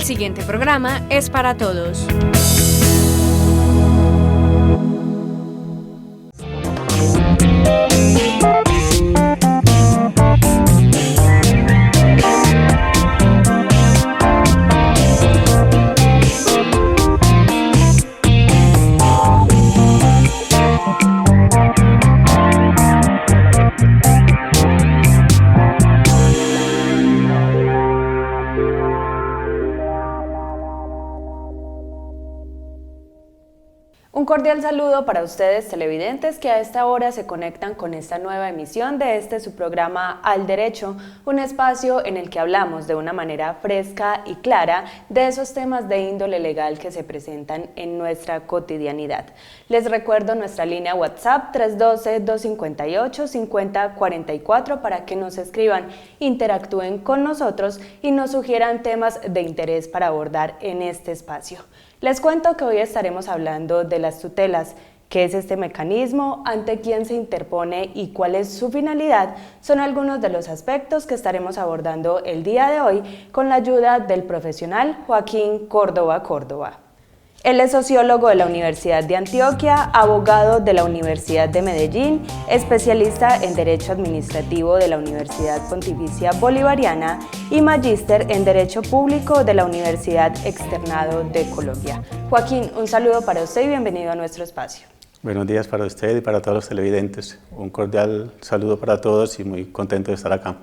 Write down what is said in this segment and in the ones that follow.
siguiente programa es para todos. Un cordial saludo para ustedes televidentes que a esta hora se conectan con esta nueva emisión de su programa Al Derecho, un espacio en el que hablamos de una manera fresca y clara de esos temas de índole legal que se presentan en nuestra cotidianidad. Les recuerdo nuestra línea WhatsApp 312-258-5044 para que nos escriban, interactúen con nosotros y nos sugieran temas de interés para abordar en este espacio. Les cuento que hoy estaremos hablando de las tutelas. ¿Qué es este mecanismo? ¿Ante quién se interpone? ¿Y cuál es su finalidad? Son algunos de los aspectos que estaremos abordando el día de hoy con la ayuda del profesional Joaquín Córdoba. Él es sociólogo de la Universidad de Antioquia, abogado de la Universidad de Medellín, especialista en Derecho Administrativo de la Universidad Pontificia Bolivariana y magíster en Derecho Público de la Universidad Externado de Colombia. Joaquín, un saludo para usted y bienvenido a nuestro espacio. Buenos días para usted y para todos los televidentes. Un cordial saludo para todos y muy contento de estar acá.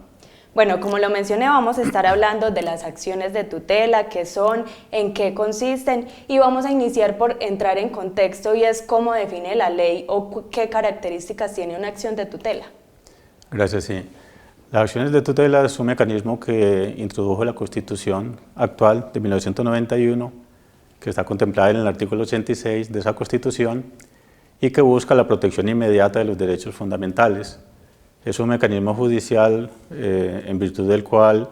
Bueno, como lo mencioné, vamos a estar hablando de las acciones de tutela, qué son, en qué consisten, y vamos a iniciar por entrar en contexto y es cómo define la ley o qué características tiene una acción de tutela. Gracias, sí. Las acciones de tutela es un mecanismo que introdujo la Constitución actual de 1991, que está contemplada en el artículo 86 de esa Constitución y que busca la protección inmediata de los derechos fundamentales. Es un mecanismo judicial en virtud del cual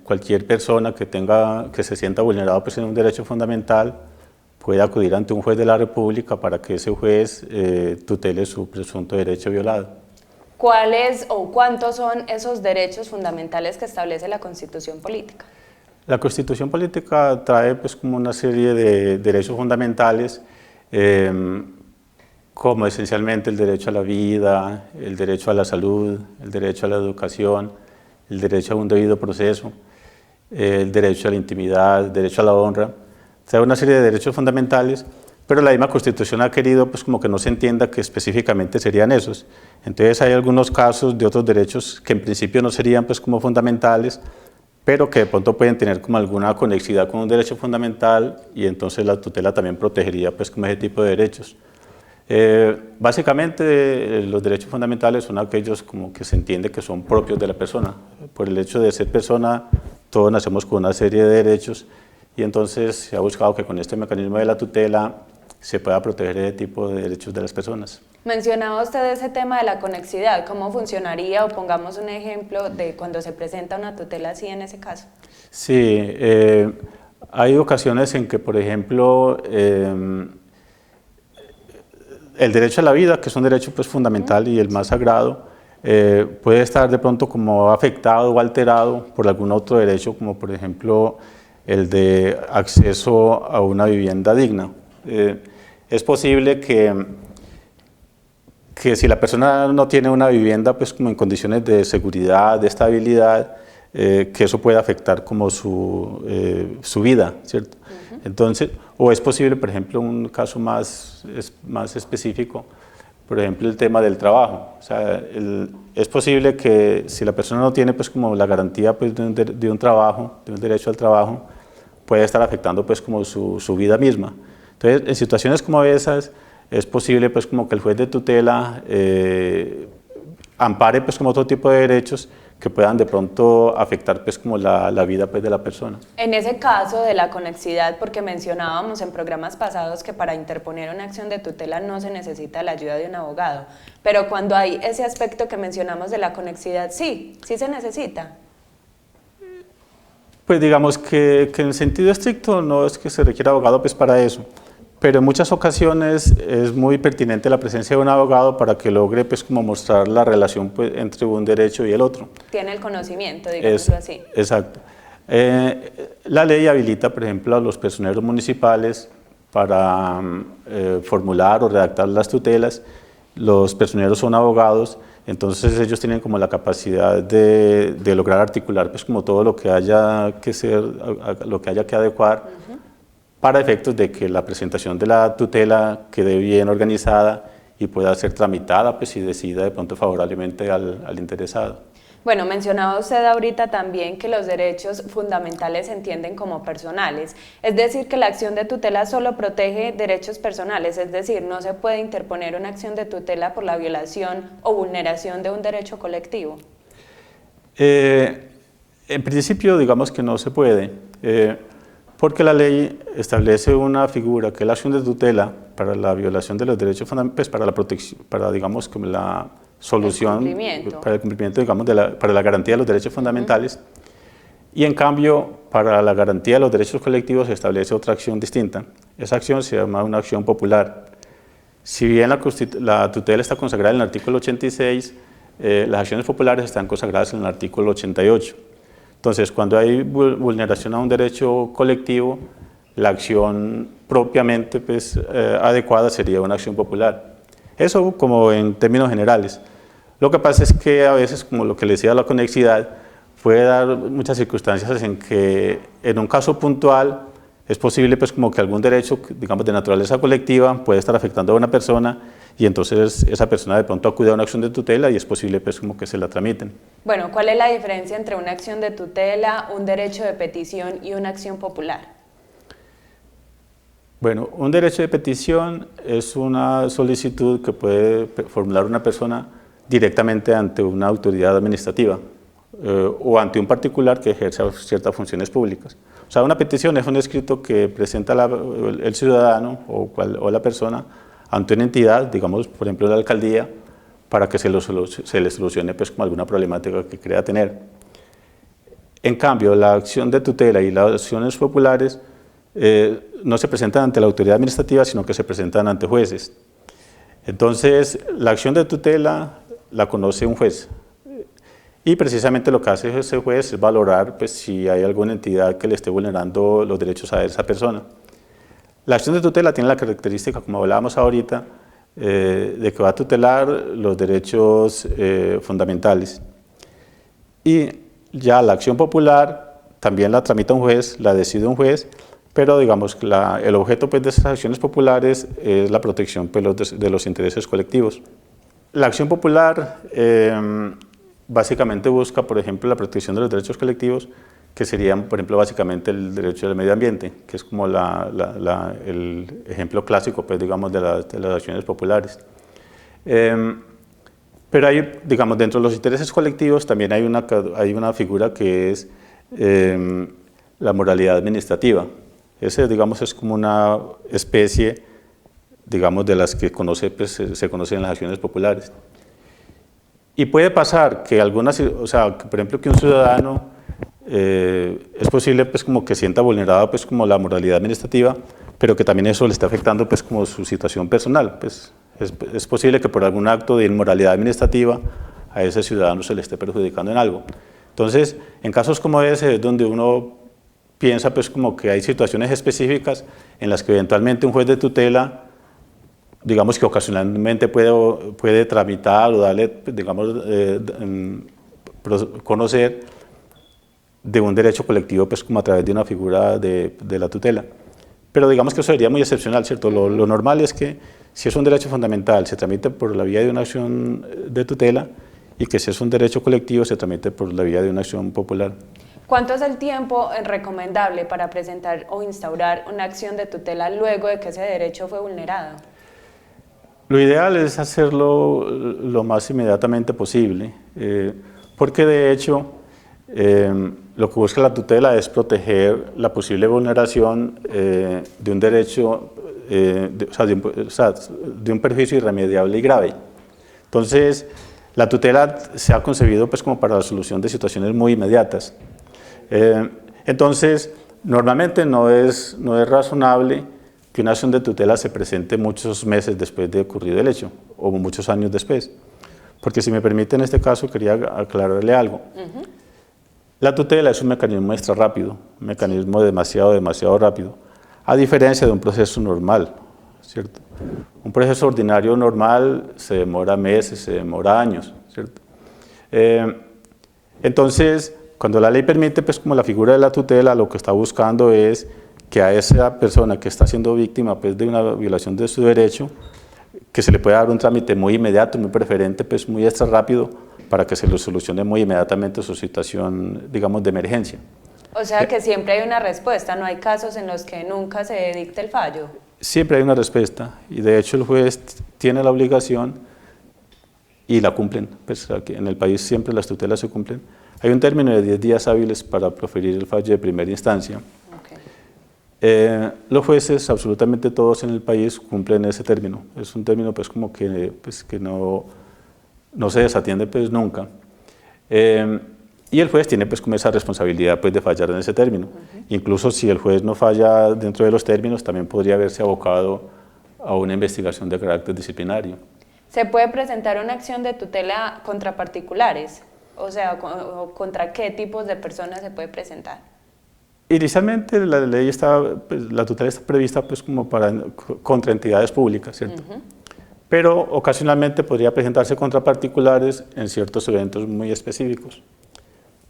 cualquier persona que se sienta vulnerado pues, en un derecho fundamental puede acudir ante un juez de la República para que ese juez tutele su presunto derecho violado. ¿Cuáles o cuántos son esos derechos fundamentales que establece la Constitución Política? La Constitución Política trae pues, como una serie de derechos fundamentales como esencialmente el derecho a la vida, el derecho a la salud, el derecho a la educación, el derecho a un debido proceso, el derecho a la intimidad, el derecho a la honra. O sea, una serie de derechos fundamentales, pero la misma Constitución ha querido pues, como que no se entienda que específicamente serían esos. Entonces hay algunos casos de otros derechos que en principio no serían pues, como fundamentales, pero que de pronto pueden tener como alguna conexidad con un derecho fundamental y entonces la tutela también protegería pues, como ese tipo de derechos. Básicamente los derechos fundamentales son aquellos como que se entiende que son propios de la persona. Por el hecho de ser persona, todos nacemos con una serie de derechos y entonces se ha buscado que con este mecanismo de la tutela se pueda proteger ese tipo de derechos de las personas. Mencionaba usted ese tema de la conexidad, ¿cómo funcionaría? O pongamos un ejemplo de cuando se presenta una tutela así en ese caso. Sí, hay ocasiones en que, por ejemplo, el derecho a la vida, que es un derecho pues, fundamental y el más sagrado, puede estar de pronto como afectado o alterado por algún otro derecho, como por ejemplo el de acceso a una vivienda digna. Es posible que si la persona no tiene una vivienda pues, como en condiciones de seguridad, de estabilidad, que eso pueda afectar como su vida, ¿cierto? Entonces, o es posible, por ejemplo, un caso más específico, por ejemplo, el tema del trabajo. O sea, es posible que si la persona no tiene pues, como la garantía pues, de un trabajo, de un derecho al trabajo, puede estar afectando pues, como su vida misma. Entonces, en situaciones como esas, es posible pues, como que el juez de tutela ampare pues, como otro tipo de derechos que puedan de pronto afectar pues, como la vida pues, de la persona. En ese caso de la conexidad, porque mencionábamos en programas pasados que para interponer una acción de tutela no se necesita la ayuda de un abogado, pero cuando hay ese aspecto que mencionamos de la conexidad, sí se necesita. Pues digamos que en el sentido estricto no es que se requiera abogado pues, para eso, pero en muchas ocasiones es muy pertinente la presencia de un abogado para que logre pues, como mostrar la relación pues, entre un derecho y el otro. Tiene el conocimiento, digámoslo así. Exacto. La ley habilita, por ejemplo, a los personeros municipales para formular o redactar las tutelas. Los personeros son abogados, entonces ellos tienen como la capacidad de lograr articular pues como todo lo que haya que ser, lo que haya que adecuar para efectos de que la presentación de la tutela quede bien organizada y pueda ser tramitada pues, y decida de pronto favorablemente al interesado. Bueno, mencionaba usted ahorita también que los derechos fundamentales se entienden como personales, es decir, que la acción de tutela solo protege derechos personales, es decir, no se puede interponer una acción de tutela por la violación o vulneración de un derecho colectivo. En principio, digamos que no se puede, porque la ley establece una figura que es la acción de tutela para la violación de los derechos fundamentales, para la protección, para digamos como la solución, para el cumplimiento, digamos, para la garantía de los derechos fundamentales, y en cambio, para la garantía de los derechos colectivos se establece otra acción distinta. Esa acción se llama una acción popular. Si bien la tutela está consagrada en el artículo 86, las acciones populares están consagradas en el artículo 88. Entonces, cuando hay vulneración a un derecho colectivo, la acción propiamente pues, adecuada sería una acción popular. Eso como en términos generales. Lo que pasa es que a veces, como lo que le decía, la conexidad puede dar muchas circunstancias en que en un caso puntual es posible pues como que algún derecho, digamos, de naturaleza colectiva puede estar afectando a una persona y entonces esa persona de pronto acude a una acción de tutela y es posible pues como que se la tramiten. Bueno, ¿cuál es la diferencia entre una acción de tutela, un derecho de petición y una acción popular? Bueno, un derecho de petición es una solicitud que puede formular una persona directamente ante una autoridad administrativa o ante un particular que ejerza ciertas funciones públicas. O sea, una petición es un escrito que presenta el ciudadano o la persona ante una entidad, digamos, por ejemplo, la alcaldía, para que se le solucione pues, como alguna problemática que crea tener. En cambio, la acción de tutela y las acciones populares no se presentan ante la autoridad administrativa, sino que se presentan ante jueces. Entonces, la acción de tutela la conoce un juez y precisamente lo que hace ese juez es valorar pues, si hay alguna entidad que le esté vulnerando los derechos a esa persona. La acción de tutela tiene la característica, como hablábamos ahorita, de que va a tutelar los derechos fundamentales. Y ya la acción popular también la tramita un juez, la decide un juez, pero digamos que el objeto pues, de esas acciones populares es la protección pues, de los intereses colectivos. La acción popular básicamente busca, por ejemplo, la protección de los derechos colectivos, que serían, por ejemplo, básicamente el derecho del medio ambiente, que es como el ejemplo clásico, pues, digamos, de las acciones populares. Pero hay, digamos, dentro de los intereses colectivos también hay una figura que es la moralidad administrativa. Ese, digamos, es como una especie, digamos, de las que se conocen en las acciones populares. Y puede pasar que por ejemplo, que un ciudadano es posible pues como que sienta vulnerado pues como la moralidad administrativa, pero que también eso le está afectando pues como su situación personal. Pues es posible que por algún acto de inmoralidad administrativa a ese ciudadano se le esté perjudicando en algo. Entonces, en casos como ese es donde uno piensa pues como que hay situaciones específicas en las que eventualmente un juez de tutela, digamos que ocasionalmente puede tramitar o darle, digamos, conocer de un derecho colectivo pues como a través de una figura de la tutela. Pero digamos que eso sería muy excepcional, ¿cierto? Lo normal es que si es un derecho fundamental se tramite por la vía de una acción de tutela y que si es un derecho colectivo se tramite por la vía de una acción popular. ¿Cuánto es el tiempo recomendable para presentar o instaurar una acción de tutela luego de que ese derecho fue vulnerado? Lo ideal es hacerlo lo más inmediatamente posible, porque de hecho lo que busca la tutela es proteger la posible vulneración de un derecho, de un perjuicio irremediable y grave. Entonces, la tutela se ha concebido pues, como para la solución de situaciones muy inmediatas. Entonces, normalmente no es razonable que una acción de tutela se presente muchos meses después de ocurrido el hecho, o muchos años después. Porque si me permite, en este caso, quería aclararle algo. La tutela es un mecanismo extra rápido, un mecanismo demasiado rápido, a diferencia de un proceso normal, ¿cierto? Un proceso ordinario normal se demora meses, se demora años, ¿cierto? Entonces, cuando la ley permite, pues como la figura de la tutela, lo que está buscando es que a esa persona que está siendo víctima pues, de una violación de su derecho, que se le pueda dar un trámite muy inmediato, muy preferente, pues muy extra rápido, para que se le solucione muy inmediatamente su situación, digamos, de emergencia. O sea que siempre hay una respuesta, no hay casos en los que nunca se dicte el fallo. Siempre hay una respuesta y de hecho el juez tiene la obligación y la cumplen, pues aquí en el país siempre las tutelas se cumplen. Hay un término de 10 días hábiles para proferir el fallo de primera instancia. Okay. Los jueces, absolutamente todos en el país, cumplen ese término. Es un término pues como que, no se desatiende pues nunca. Y el juez tiene pues como esa responsabilidad pues de fallar en ese término. Incluso si el juez no falla dentro de los términos, también podría haberse abocado a una investigación de carácter disciplinario. ¿Se puede presentar una acción de tutela contra particulares? O sea, ¿contra qué tipos de personas se puede presentar? Inicialmente la ley está, pues, la tutela está prevista pues como contra entidades públicas, ¿cierto? Pero ocasionalmente podría presentarse contra particulares en ciertos eventos muy específicos.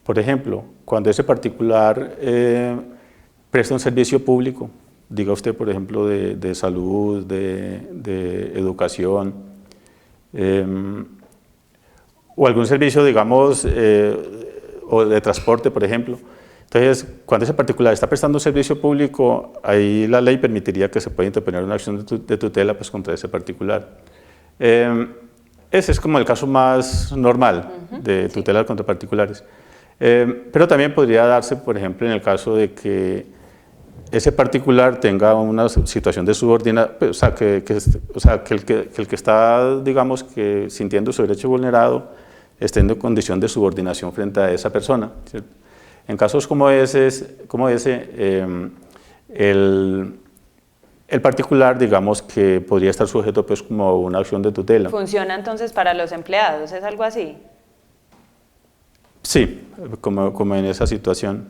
Por ejemplo, cuando ese particular presta un servicio público, diga usted por ejemplo de salud, de educación, o algún servicio, digamos, o de transporte, por ejemplo. Entonces, cuando ese particular está prestando un servicio público, ahí la ley permitiría que se pueda interponer una acción de tutela pues, contra ese particular. Ese es como el caso más normal de tutela contra particulares. Pero también podría darse, por ejemplo, en el caso de que ese particular tenga una situación de subordinación, o sea, que el que está, digamos, que sintiendo su derecho vulnerado, esté en condición de subordinación frente a esa persona, ¿cierto? En casos como ese, el particular, digamos, que podría estar sujeto pues, como a una acción de tutela. ¿Funciona entonces para los empleados? ¿Es algo así? Sí, como en esa situación.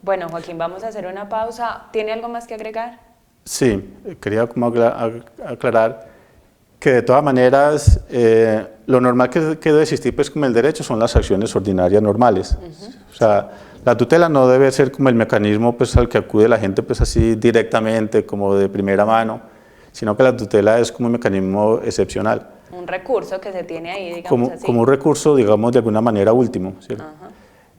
Bueno, Joaquín, vamos a hacer una pausa. ¿Tiene algo más que agregar? Sí, quería como aclarar que de todas maneras lo normal que debe existir pues, como el derecho son las acciones ordinarias normales. O sea, la tutela no debe ser como el mecanismo pues, al que acude la gente pues, así directamente, como de primera mano, sino que la tutela es como un mecanismo excepcional. Un recurso que se tiene ahí, digamos así. Como un recurso, digamos, de alguna manera último, ¿cierto?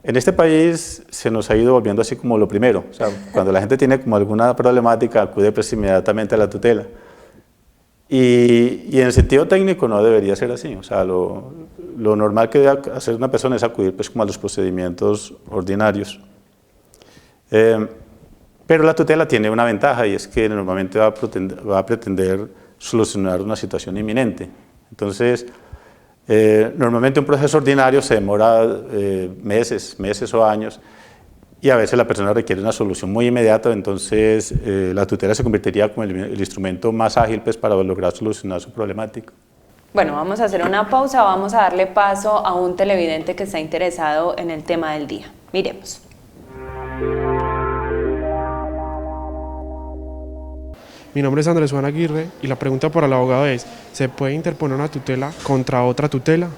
En este país se nos ha ido volviendo así como lo primero. O sea, cuando la gente tiene como alguna problemática, acude pues inmediatamente a la tutela. Y en el sentido técnico no debería ser así. O sea, lo normal que debe hacer una persona es acudir pues como a los procedimientos ordinarios. Pero la tutela tiene una ventaja y es que normalmente va a pretender solucionar una situación inminente. Entonces, normalmente un proceso ordinario se demora meses o años y a veces la persona requiere una solución muy inmediata, entonces la tutela se convertiría como el instrumento más ágil pues, para lograr solucionar su problemática. Bueno, vamos a hacer una pausa, vamos a darle paso a un televidente que está interesado en el tema del día. Miremos. Mi nombre es Andrés Juan Aguirre y la pregunta para el abogado es, ¿se puede interponer una tutela contra otra tutela?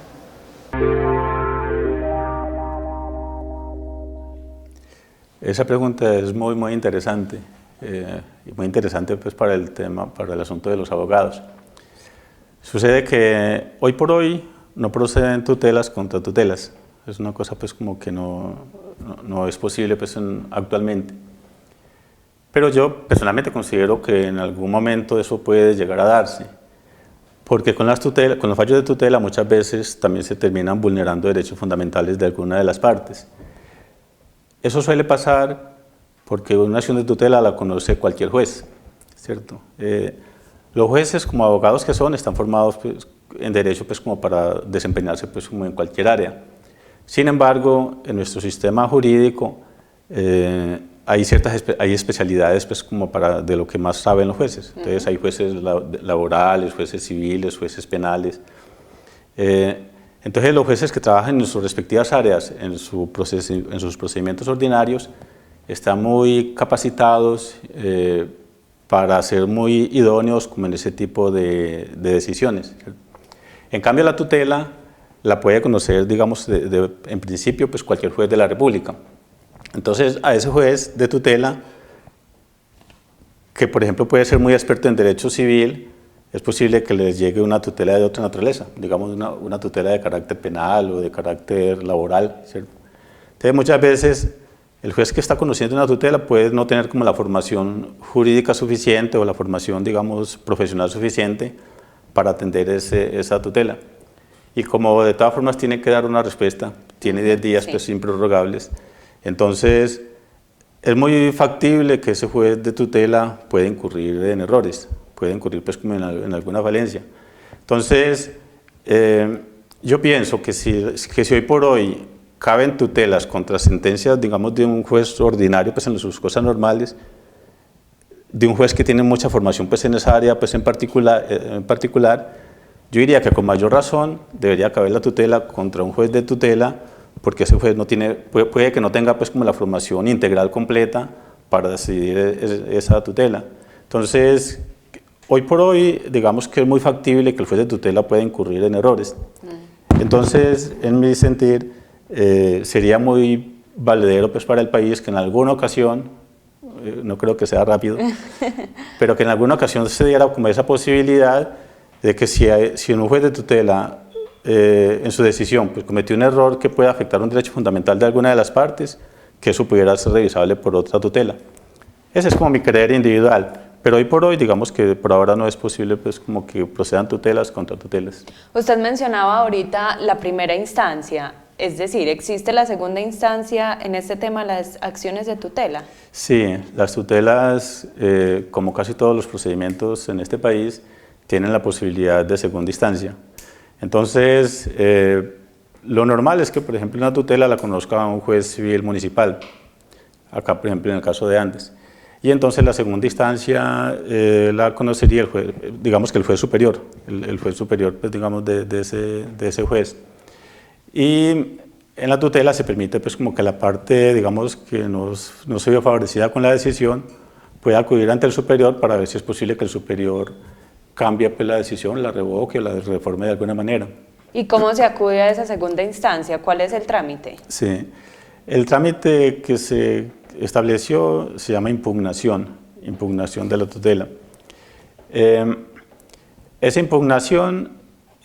Esa pregunta es muy interesante y muy interesante pues, para el tema, para el asunto de los abogados. Sucede que hoy por hoy no proceden tutelas contra tutelas. Es una cosa pues como que no es posible pues, actualmente. Pero yo personalmente considero que en algún momento eso puede llegar a darse, porque con los fallos de tutela muchas veces también se terminan vulnerando derechos fundamentales de alguna de las partes. Eso suele pasar porque una acción de tutela la conoce cualquier juez, ¿cierto? Los jueces, como abogados que son, están formados pues, en derecho pues, como para desempeñarse pues, como en cualquier área. Sin embargo, en nuestro sistema jurídico hay especialidades pues, como de lo que más saben los jueces. Entonces hay jueces laborales, jueces civiles, jueces penales. Entonces los jueces que trabajan en sus respectivas áreas, en sus procedimientos ordinarios, están muy capacitados para ser muy idóneos como en ese tipo de decisiones. En cambio la tutela la puede conocer, digamos, en principio, pues cualquier juez de la República. Entonces a ese juez de tutela, que por ejemplo puede ser muy experto en derecho civil, es posible que les llegue una tutela de otra naturaleza, digamos una tutela de carácter penal o de carácter laboral, ¿cierto? Entonces muchas veces el juez que está conociendo una tutela puede no tener como la formación jurídica suficiente o la formación, digamos, profesional suficiente para atender esa tutela. Y como de todas formas tiene que dar una respuesta, tiene 10 días sí, pues improrrogables, entonces es muy factible que ese juez de tutela pueda incurrir en errores, puede incurrir pues como en alguna falencia. Entonces, yo pienso que si hoy por hoy caben tutelas contra sentencias, digamos, de un juez ordinario, pues en sus cosas normales, de un juez que tiene mucha formación pues en esa área pues en particular, yo diría que con mayor razón debería caber la tutela contra un juez de tutela, porque ese juez no tiene, puede que no tenga pues como la formación integral completa para decidir esa tutela. Entonces, hoy por hoy, digamos que es muy factible que el juez de tutela pueda incurrir en errores. Entonces, en mi sentir, sería muy valedero pues, para el país que en alguna ocasión, no creo que sea rápido, pero que en alguna ocasión se diera como esa posibilidad de que si un juez de tutela en su decisión pues, cometió un error que pueda afectar un derecho fundamental de alguna de las partes, que eso pudiera ser revisable por otra tutela. Ese es como mi creer individual. Pero hoy por hoy, digamos que por ahora no es posible pues como que procedan tutelas contra tutelas. Usted mencionaba ahorita la primera instancia, es decir, ¿existe la segunda instancia en este tema, las acciones de tutela? Sí, las tutelas, como casi todos los procedimientos en este país, tienen la posibilidad de segunda instancia. Entonces, lo normal es que, por ejemplo, una tutela la conozca un juez civil municipal, acá, por ejemplo, en el caso de Andes. Y entonces la segunda instancia la conocería el juez, digamos que el juez superior, el juez superior pues, digamos de ese juez. Y en la tutela se permite pues como que la parte digamos que no se vio favorecida con la decisión pueda acudir ante el superior para ver si es posible que el superior cambie pues, la decisión, la revoque o la reforme de alguna manera. ¿Y cómo se acude a esa segunda instancia? ¿Cuál es el trámite? Sí, el trámite que se estableció se llama impugnación de la tutela. Esa impugnación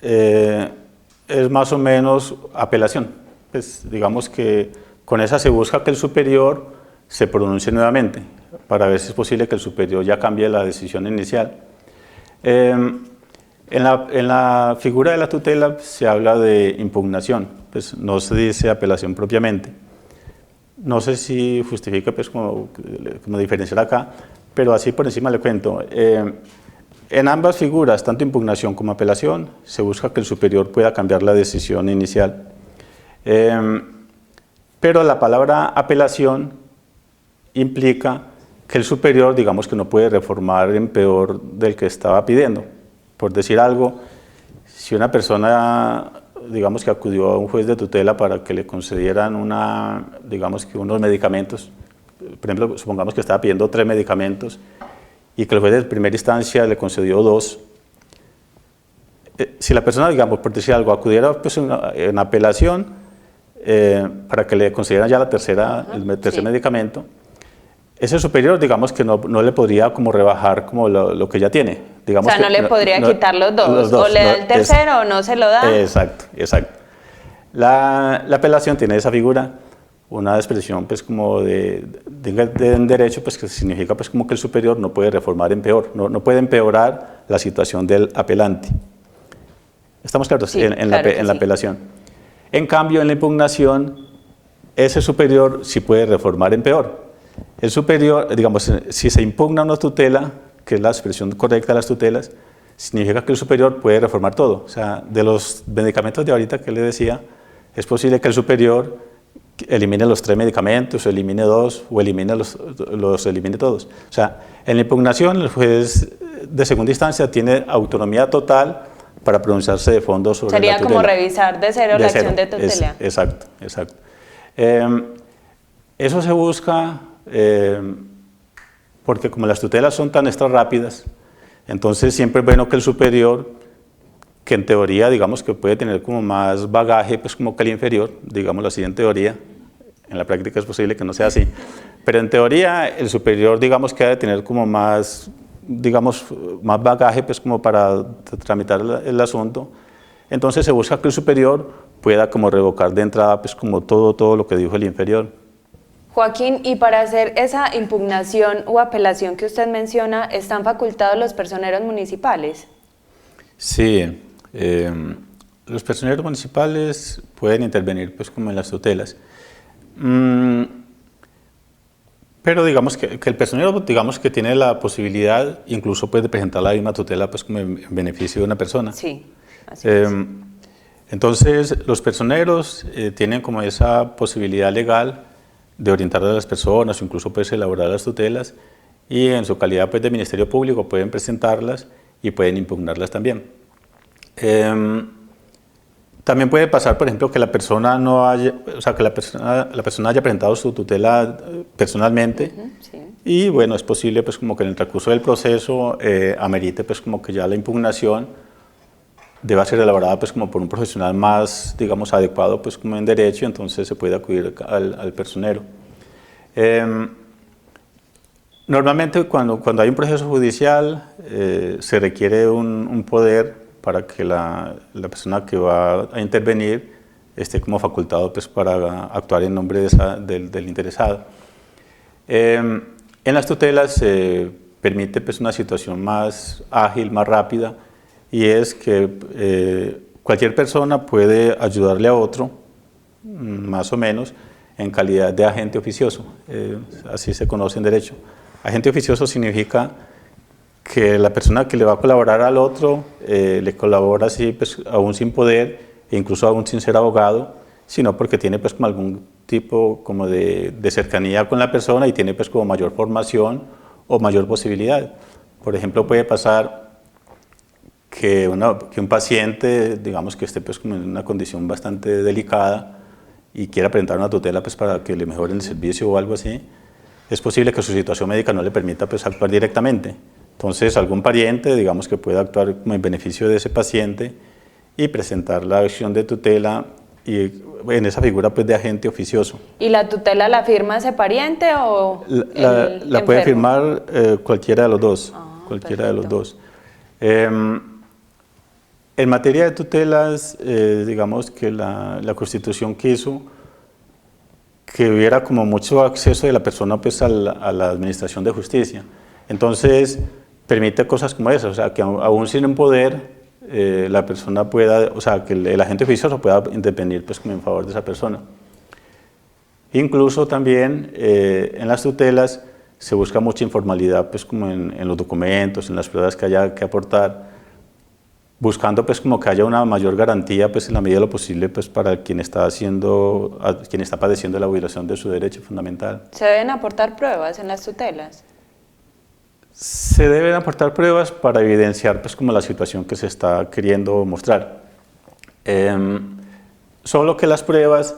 es más o menos apelación. Pues digamos que con esa se busca que el superior se pronuncie nuevamente para ver si es posible que el superior ya cambie la decisión inicial. En la figura de la tutela se habla de impugnación, pues no se dice apelación propiamente. No sé si justifica pues, como diferenciar acá, pero así por encima le cuento. En ambas figuras, tanto impugnación como apelación, se busca que el superior pueda cambiar la decisión inicial. Pero la palabra apelación implica que el superior, digamos que no puede reformar en peor del que estaba pidiendo. Por decir algo, si una persona digamos que acudió a un juez de tutela para que le concedieran digamos que unos medicamentos, por ejemplo, supongamos que estaba pidiendo 3 medicamentos y que el juez de primera instancia le concedió 2. Si la persona, digamos, por decir algo, acudiera pues, en apelación para que le concedieran ya el tercer medicamento, ese superior, digamos que no le podría como rebajar como lo que ya tiene. Digamos o sea, no le podría quitar los dos, o le da el tercero o no se lo da. Exacto. La apelación tiene esa figura, una expresión pues como de derecho pues que significa pues como que el superior no puede reformar en peor, no puede empeorar la situación del apelante. ¿Estamos claros? Sí, en la apelación. En cambio, en la impugnación, ese superior sí puede reformar en peor. El superior, digamos, si se impugna una tutela, que es la expresión correcta de las tutelas, significa que el superior puede reformar todo. O sea, de los medicamentos de ahorita que le decía, es posible que el superior elimine los 3 medicamentos, o elimine 2, o elimine los elimine todos. O sea, en la impugnación el juez de segunda instancia tiene autonomía total para pronunciarse de fondo sobre Sería la tutela. como revisar de cero la acción de tutela. Exacto, exacto. Eso se busca porque como las tutelas son tan extra rápidas, entonces siempre es bueno que el superior, que en teoría digamos que puede tener como más bagaje pues como que el inferior, digámoslo así en teoría, en la práctica es posible que no sea así, pero en teoría el superior digamos que debe tener como más, digamos, más bagaje pues como para tramitar el asunto. Entonces se busca que el superior pueda como revocar de entrada pues como todo lo que dijo el inferior. Joaquín, y para hacer esa impugnación o apelación que usted menciona, ¿están facultados los personeros municipales? Sí, los personeros municipales pueden intervenir pues como en las tutelas. Pero digamos que el personero digamos que tiene la posibilidad incluso pues, de presentar la misma tutela pues, como en beneficio de una persona. Sí, así es. Entonces los personeros tienen como esa posibilidad legal de orientar a las personas, o incluso pues, elaborar las tutelas y en su calidad pues, de Ministerio Público pueden presentarlas y pueden impugnarlas también. También puede pasar, por ejemplo, que la persona no haya, o sea, que la persona haya presentado su tutela personalmente Sí. y bueno, es posible pues como que en el transcurso del proceso amerite pues como que ya la impugnación deba ser elaborada pues como por un profesional más, digamos, adecuado pues como en derecho, entonces se puede acudir al personero. Normalmente cuando hay un proceso judicial se requiere un poder para que la persona que va a intervenir esté como facultado pues, para actuar en nombre del interesado. En las tutelas se permite pues, una situación más ágil, más rápida, y es que cualquier persona puede ayudarle a otro, más o menos, en calidad de agente oficioso, así se conoce en derecho. Agente oficioso significa que la persona que le va a colaborar al otro le colabora así, pues, aún sin poder, e incluso aún sin ser abogado, sino porque tiene pues, como algún tipo como de cercanía con la persona y tiene pues, como mayor formación o mayor posibilidad. Por ejemplo, puede pasar que un paciente, digamos que esté pues, como en una condición bastante delicada y quiera presentar una tutela pues, para que le mejoren el servicio o algo así, es posible que su situación médica no le permita pues, actuar directamente. Entonces, algún pariente, digamos que pueda actuar como en beneficio de ese paciente y presentar la acción de tutela y en esa figura pues, de agente oficioso. ¿Y la tutela la firma ese pariente o la puede firmar cualquiera de los dos. Cualquiera de los dos. En materia de tutelas, digamos que la Constitución quiso que hubiera como mucho acceso de la persona pues, a la administración de justicia. Entonces, permite cosas como esas, o sea, que aún sin un poder, la persona pueda, o sea, que el agente oficioso pueda intervenir pues, como en favor de esa persona. Incluso también en las tutelas se busca mucha informalidad pues, como en los documentos, en las pruebas que haya que aportar, buscando pues, como que haya una mayor garantía pues, en la medida de lo posible pues, para quien está padeciendo la violación de su derecho fundamental. ¿Se deben aportar pruebas en las tutelas? Se deben aportar pruebas para evidenciar pues, como la situación que se está queriendo mostrar. Solo que las pruebas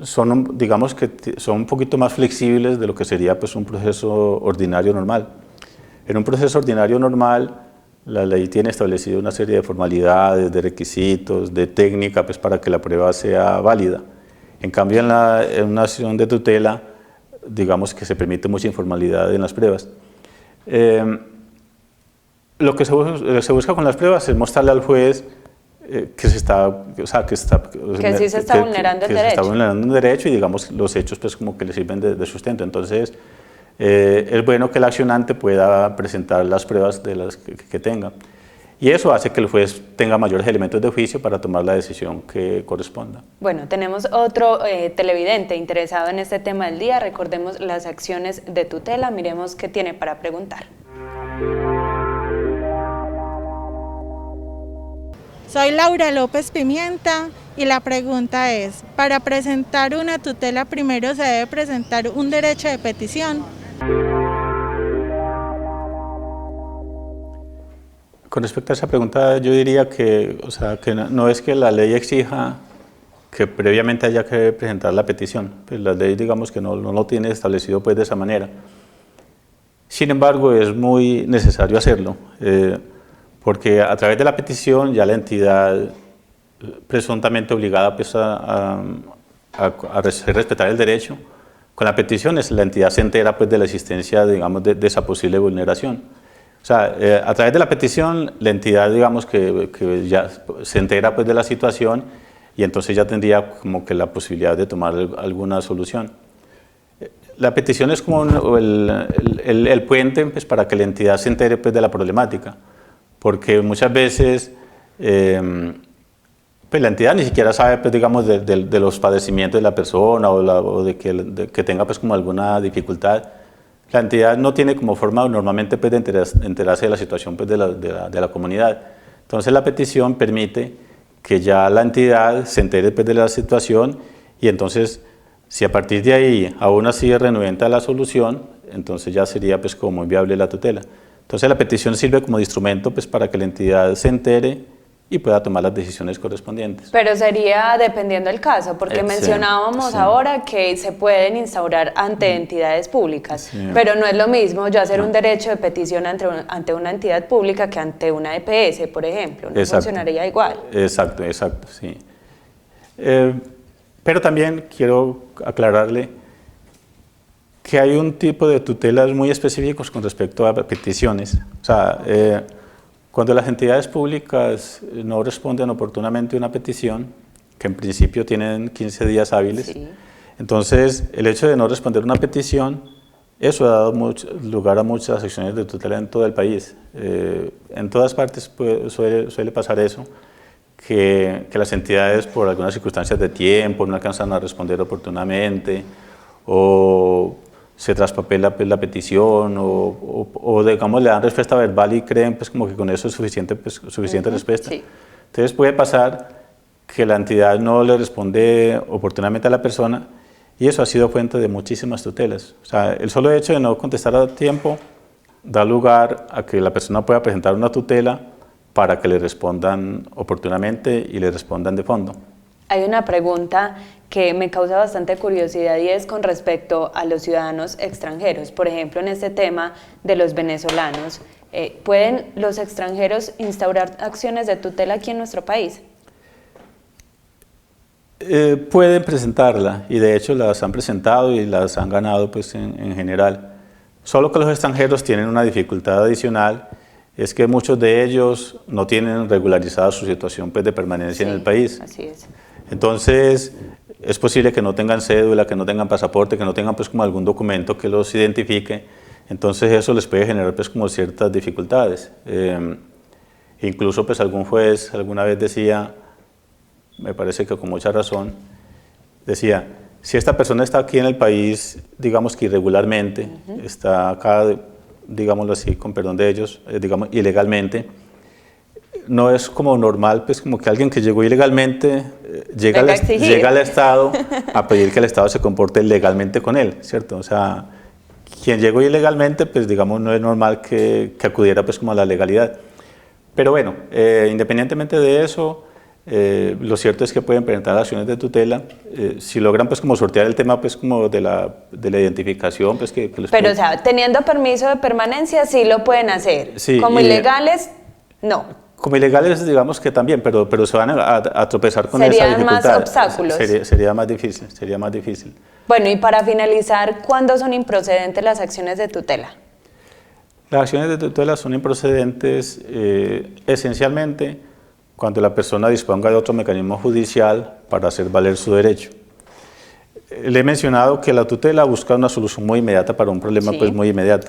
son, digamos que son un poquito más flexibles de lo que sería pues, un proceso ordinario normal. En un proceso ordinario normal, la ley tiene establecido una serie de formalidades, de requisitos, de técnica pues, para que la prueba sea válida. En cambio, en una acción de tutela, digamos que se permite mucha informalidad en las pruebas. Lo que se busca con las pruebas es mostrarle al juez que sí se está vulnerando el derecho. Se está vulnerando un derecho y digamos los hechos pues como que le sirven de sustento. Entonces es bueno que el accionante pueda presentar las pruebas de las que tenga. Y eso hace que el juez tenga mayores elementos de juicio para tomar la decisión que corresponda. Bueno, tenemos otro televidente interesado en este tema del día. Recordemos las acciones de tutela. Miremos qué tiene para preguntar. Soy Laura López Pimienta y la pregunta es, para presentar una tutela primero se debe presentar un derecho de petición. Con respecto a esa pregunta, yo diría que, o sea, que no es que la ley exija que previamente haya que presentar la petición, pues la ley digamos que no lo tiene establecido pues de esa manera. Sin embargo, es muy necesario hacerlo, porque a través de la petición ya la entidad presuntamente obligada pues, a respetar el derecho, con la petición la entidad se entera pues, de la existencia digamos, de esa posible vulneración. O sea, a través de la petición la entidad digamos que ya se entera pues, de la situación y entonces ya tendría como que la posibilidad de tomar alguna solución. La petición es como el puente pues, para que la entidad se entere pues, de la problemática, porque muchas veces pues, la entidad ni siquiera sabe pues, digamos, de los padecimientos de la persona o de que tenga pues, como alguna dificultad. La entidad no tiene como forma normalmente pues, de enterarse de la situación pues, de la comunidad. Entonces la petición permite que ya la entidad se entere pues, de la situación y entonces si a partir de ahí aún así es renuente a la solución, entonces ya sería pues, como muy viable la tutela. Entonces la petición sirve como de instrumento pues, para que la entidad se entere y pueda tomar las decisiones correspondientes. Pero sería dependiendo del caso, porque mencionábamos ahora que se pueden instaurar ante entidades públicas, pero no es lo mismo yo hacer un derecho de petición ante una entidad pública que ante una EPS, por ejemplo, no funcionaría igual. Exacto, sí. Pero también quiero aclararle que hay un tipo de tutelas muy específicos con respecto a peticiones. O sea, cuando las entidades públicas no responden oportunamente a una petición, que en principio tienen 15 días hábiles, entonces el hecho de no responder una petición, eso ha dado lugar a muchas acciones de tutela en todo el país. En todas partes suele pasar eso, que las entidades por algunas circunstancias de tiempo no alcanzan a responder oportunamente o se traspapela pues, la petición o digamos le dan respuesta verbal y creen pues como que con eso es suficiente, pues, respuesta. Sí. Entonces puede pasar que la entidad no le responde oportunamente a la persona y eso ha sido fuente de muchísimas tutelas. O sea, el solo hecho de no contestar a tiempo da lugar a que la persona pueda presentar una tutela para que le respondan oportunamente y le respondan de fondo. Hay una pregunta que me causa bastante curiosidad y es con respecto a los ciudadanos extranjeros. Por ejemplo, en este tema de los venezolanos, ¿pueden los extranjeros instaurar acciones de tutela aquí en nuestro país? Pueden presentarla y de hecho las han presentado y las han ganado pues, en general. Solo que los extranjeros tienen una dificultad adicional, es que muchos de ellos no tienen regularizada su situación pues, de permanencia en el país. Así es. Entonces, es posible que no tengan cédula, que no tengan pasaporte, que no tengan pues, como algún documento que los identifique. Entonces, eso les puede generar pues, como ciertas dificultades. Incluso pues, algún juez alguna vez decía, me parece que con mucha razón, decía, si esta persona está aquí en el país, digamos que irregularmente, está acá, digámoslo así, con perdón de ellos, digamos, ilegalmente, no es como normal, pues como que alguien que llegó ilegalmente llega al Estado a pedir que el Estado se comporte legalmente con él, ¿cierto? O sea, quien llegó ilegalmente, pues digamos, no es normal que acudiera pues como a la legalidad. Pero bueno, independientemente de eso, lo cierto es que pueden presentar acciones de tutela, si logran pues como sortear el tema pues como de la identificación, pues que les Pero o sea, teniendo permiso de permanencia sí lo pueden hacer, sí, como ilegales, no. Como ilegales digamos que también, pero se van a tropezar con esa dificultad. Serían más obstáculos. Sería más difícil. Bueno, y para finalizar, ¿cuándo son improcedentes las acciones de tutela? Las acciones de tutela son improcedentes esencialmente cuando la persona disponga de otro mecanismo judicial para hacer valer su derecho. Le he mencionado que la tutela busca una solución muy inmediata para un problema pues muy inmediato.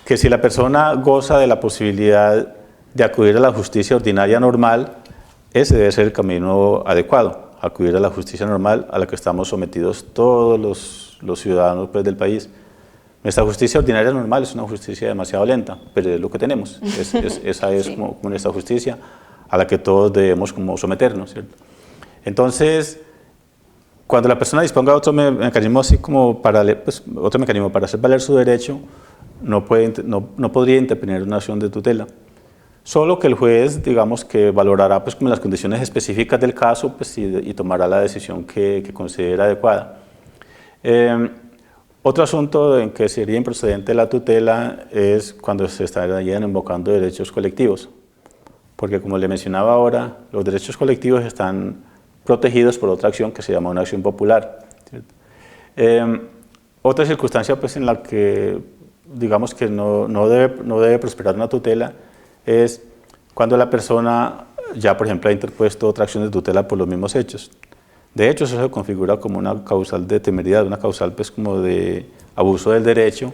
Que si la persona goza de la posibilidad de acudir a la justicia ordinaria normal, ese debe ser el camino adecuado, acudir a la justicia normal a la que estamos sometidos todos los ciudadanos pues, del país. Nuestra justicia ordinaria normal es una justicia demasiado lenta, pero es lo que tenemos, esa es como nuestra justicia a la que todos debemos como someternos, ¿cierto? Entonces, cuando la persona disponga de otro mecanismo así como otro mecanismo para hacer valer su derecho, no podría interponer una acción de tutela. solo que el juez, digamos, que valorará pues como las condiciones específicas del caso pues, y tomará la decisión que considera adecuada. Otro asunto en que sería improcedente la tutela es cuando se estarían invocando derechos colectivos, porque como le mencionaba ahora, los derechos colectivos están protegidos por otra acción que se llama una acción popular. Otra circunstancia pues, en la que digamos que no debe prosperar una tutela es cuando la persona ya, por ejemplo, ha interpuesto otra acción de tutela por los mismos hechos. De hecho, eso se configura como una causal de temeridad, una causal pues, como de abuso del derecho,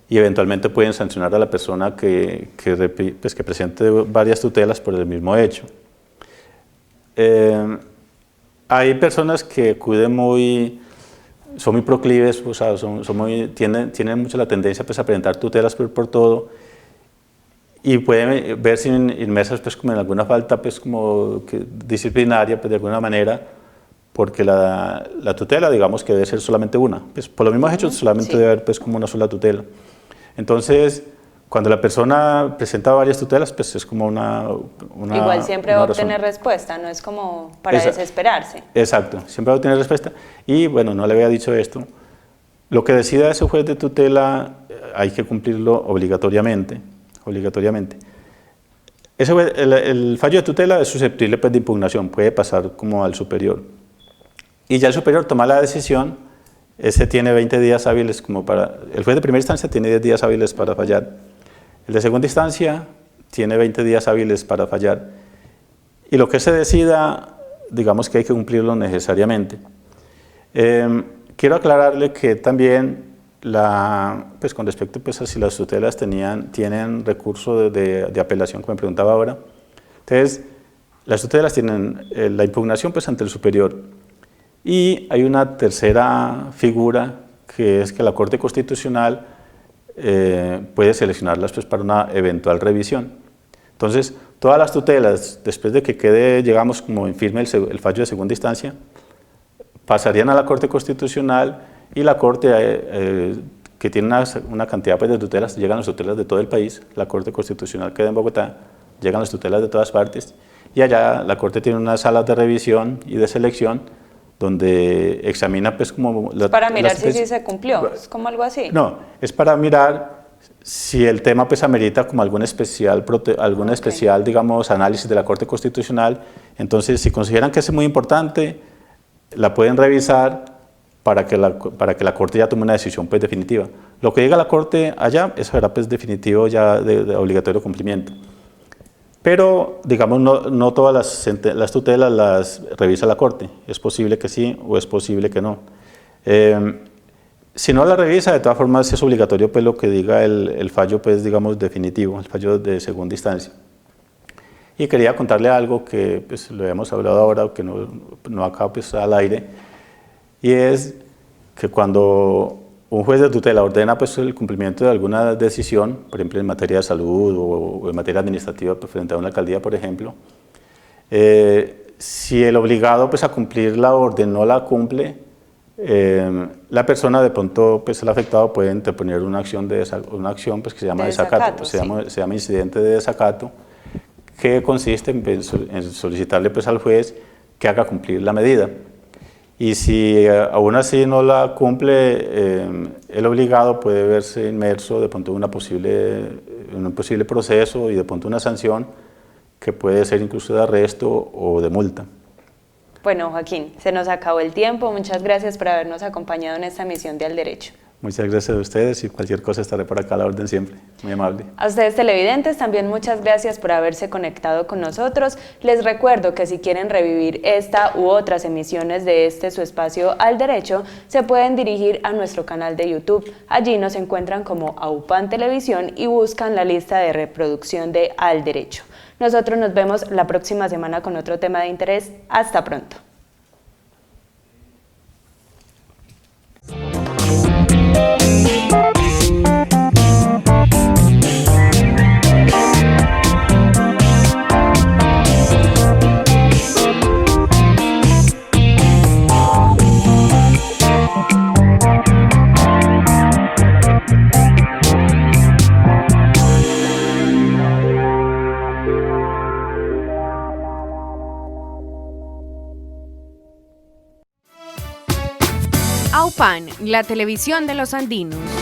y eventualmente pueden sancionar a la persona que presente varias tutelas por el mismo hecho. Hay personas que son muy proclives, o sea, tienen mucho la tendencia pues, a presentar tutelas por todo, y pueden verse inmersas pues, como en alguna falta pues, como disciplinaria pues, de alguna manera, porque la tutela, digamos que debe ser solamente una. Pues, por los mismos hechos solamente debe haber pues, como una sola tutela. Entonces, cuando la persona presenta varias tutelas, pues es como una igual siempre va a obtener razón. respuesta, no es como para desesperarse. Exacto, siempre va a obtener respuesta. Y bueno, no le había dicho esto, lo que decida ese juez de tutela hay que cumplirlo obligatoriamente. El fallo de tutela es susceptible pues, de impugnación, puede pasar como al superior. Y ya el superior toma la decisión, ese tiene 20 días hábiles el juez de primera instancia tiene 10 días hábiles para fallar. El de segunda instancia tiene 20 días hábiles para fallar. Y lo que se decida, digamos que hay que cumplirlo necesariamente. Quiero aclararle que también, pues con respecto pues, a si las tutelas tienen recurso de apelación, como me preguntaba ahora, entonces las tutelas tienen la impugnación pues, ante el superior. Y hay una tercera figura, que es que la Corte Constitucional puede seleccionarlas pues, para una eventual revisión. Entonces, todas las tutelas, después de que llegamos como en firme el fallo de segunda instancia, pasarían a la Corte Constitucional, y la Corte, que tiene una cantidad pues, de tutelas, llegan las tutelas de todo el país, la Corte Constitucional queda en Bogotá, llegan las tutelas de todas partes, y allá la Corte tiene unas salas de revisión y de selección, donde examina pues como... Para mirar si sí se cumplió, es como algo así. No, es para mirar si el tema pues amerita como algún especial, digamos, análisis de la Corte Constitucional. Entonces, si consideran que es muy importante, la pueden revisar para que la Corte ya tome una decisión pues definitiva. Lo que diga la Corte allá, eso será pues definitivo ya de obligatorio cumplimiento. Pero, digamos, no todas las tutelas las revisa la Corte. Es posible que sí o es posible que no. Si no la revisa, de todas formas es obligatorio pues, lo que diga el fallo, pues, digamos, definitivo, el fallo de segunda instancia. Y quería contarle algo que pues, lo habíamos hablado ahora, que no acá pues, al aire, y es que cuando un juez de tutela ordena pues, el cumplimiento de alguna decisión, por ejemplo en materia de salud o en materia administrativa pues, frente a una alcaldía, por ejemplo, si el obligado pues, a cumplir la orden no la cumple, la persona de pronto, pues el afectado puede interponer una acción pues, que se llama desacato, se llama incidente de desacato, que consiste en solicitarle pues, al juez que haga cumplir la medida. Y si aún así no la cumple, el obligado puede verse inmerso de pronto en un posible proceso y de pronto una sanción que puede ser incluso de arresto o de multa. Bueno, Joaquín, se nos acabó el tiempo. Muchas gracias por habernos acompañado en esta misión de Al Derecho. Muchas gracias a ustedes y cualquier cosa estaré por acá a la orden siempre. Muy amable. A ustedes televidentes también muchas gracias por haberse conectado con nosotros. Les recuerdo que si quieren revivir esta u otras emisiones de su espacio Al Derecho, se pueden dirigir a nuestro canal de YouTube. Allí nos encuentran como AUPAN Televisión y buscan la lista de reproducción de Al Derecho. Nosotros nos vemos la próxima semana con otro tema de interés. Hasta pronto. AUPAN, la televisión de los andinos.